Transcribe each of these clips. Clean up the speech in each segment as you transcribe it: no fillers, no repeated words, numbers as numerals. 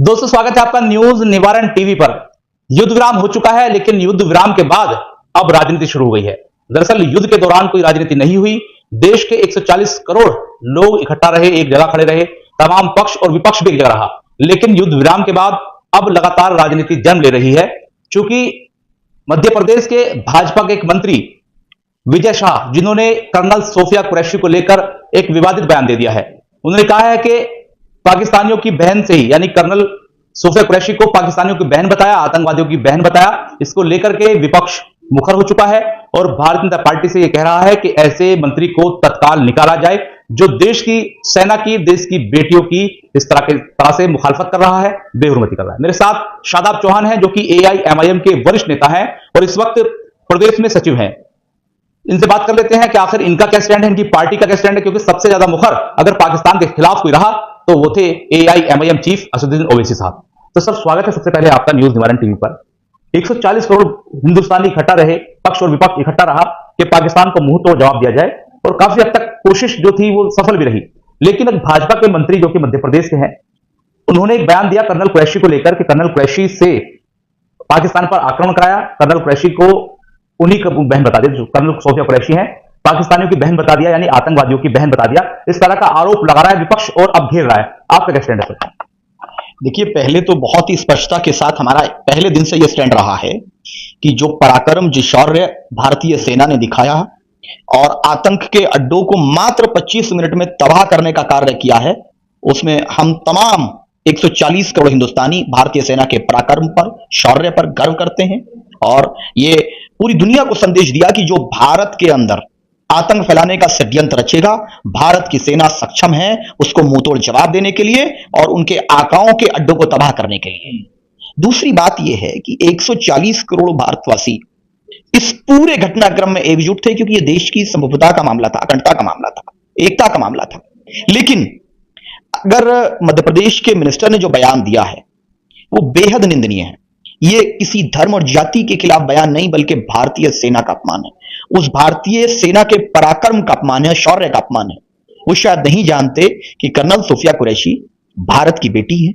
दोस्तों स्वागत है आपका न्यूज निवारण टीवी पर। युद्ध विराम हो चुका है, लेकिन युद्ध विराम के बाद अब राजनीति शुरू हो गई है। दरअसल युद्ध के दौरान कोई राजनीति नहीं हुई। देश के 140 करोड़ लोग इकट्ठा रहे, एक जगह खड़े रहे, तमाम पक्ष और विपक्ष भी एक जगह रहा। लेकिन युद्ध विराम के बाद अब लगातार राजनीति जन्म ले रही है। चूंकि मध्य प्रदेश के भाजपा के एक मंत्री विजय शाह, जिन्होंने कर्नल सोफिया कुरैशी को लेकर एक विवादित बयान दे दिया है, उन्होंने कहा है कि पाकिस्तानियों की बहन से ही, यानी कर्नल सोफिया कुरैशी को पाकिस्तानियों की बहन बताया, आतंकवादियों की बहन बताया। इसको लेकर के विपक्ष मुखर हो चुका है और भारतीय जनता पार्टी से यह कह रहा है कि ऐसे मंत्री को तत्काल निकाला जाए जो देश की सेना की, देश की बेटियों की इस तरह से मुखालफत कर रहा है, बेहुरमती कर रहा है। मेरे साथ शादाब चौहान हैं, जो कि AIMIM के वरिष्ठ नेता हैं और इस वक्त प्रदेश में सचिव हैं। इनसे बात कर लेते हैं कि आखिर इनका क्या स्टैंड है, इनकी पार्टी का क्या स्टैंड है, क्योंकि सबसे ज्यादा मुखर अगर पाकिस्तान के खिलाफ कोई रहा तो वो थे AIMIM चीफ असदुद्दीन ओवैसी साहब। तो सर, स्वागत है सबसे पहले आपका न्यूज निवारण टीवी पर। 140 करोड़ हिंदुस्तानी इकट्ठा रहे, पक्ष और विपक्ष इकट्ठा रहा कि पाकिस्तान को मुंह तोड़ जवाब दिया जाए, और काफी हद तक कोशिश जो थी वो सफल भी रही। लेकिन अब भाजपा के मंत्री जो कि मध्य प्रदेश के हैं, उन्होंने एक बयान दिया कर्नल कुरैशी को लेकर कि कर्नल कुरैशी से पाकिस्तान पर आक्रमण कराया, कर्नल कुरैशी को उन्हीं की बहन बता दिया, जो कर्नल सोफिया कुरैशी हैं, पाकिस्तानियों की बहन बता दिया, यानी आतंकवादियों की बहन बता दिया। इस तरह का आरोप लगा रहा है विपक्ष और अब घेर रहा है। आपका क्या स्टैंड है सर? देखिए, पहले तो बहुत ही स्पष्टता के साथ हमारा पहले दिन से यह स्टैंड रहा है कि जो पराक्रम, जो शौर्य भारतीय सेना ने दिखाया और आतंक के अड्डों को मात्र 25 मिनट में तबाह करने का कार्य किया है, उसमें हम तमाम 140 करोड़ हिंदुस्तानी भारतीय सेना के पराक्रम पर, शौर्य पर गर्व करते हैं। और ये पूरी दुनिया को संदेश दिया कि जो भारत के अंदर आतंक फैलाने का षड्यंत्र रचेगा, भारत की सेना सक्षम है उसको मुंहतोड़ जवाब देने के लिए और उनके आकाओं के अड्डों को तबाह करने के लिए। दूसरी बात यह है कि 140 करोड़ भारतवासी इस पूरे घटनाक्रम में एकजुट थे, क्योंकि यह देश की संप्रभुता का मामला था, अखंडता का मामला था, एकता का मामला था। लेकिन अगर मध्य प्रदेश के मिनिस्टर ने जो बयान दिया है वो बेहद निंदनीय है। ये किसी धर्म और जाति के खिलाफ बयान नहीं, बल्कि भारतीय सेना का अपमान है, उस भारतीय सेना के पराक्रम का अपमान है, शौर्य का अपमान है। वो शायद नहीं जानते कि कर्नल सोफिया कुरैशी भारत की बेटी है,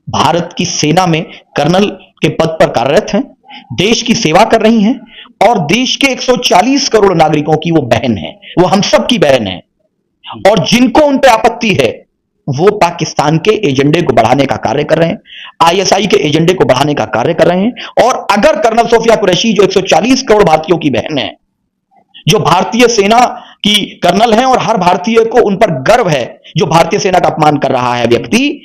भारत की सेना में कर्नल के पद पर कार्यरत हैं, देश की सेवा कर रही हैं और देश के 140 करोड़ नागरिकों की वो बहन है, वो हम सब की बहन है। और जिनको उन पे आपत्ति है वो पाकिस्तान के एजेंडे को बढ़ाने का कार्य कर रहे हैं, ISI के एजेंडे को बढ़ाने का कार्य कर रहे हैं। और अगर कर्नल सोफिया कुरैशी, जो 140 करोड़ भारतीयों की बहन है, जो भारतीय सेना की कर्नल है और हर भारतीय को उन पर गर्व है, जो भारतीय सेना का अपमान कर रहा है व्यक्ति,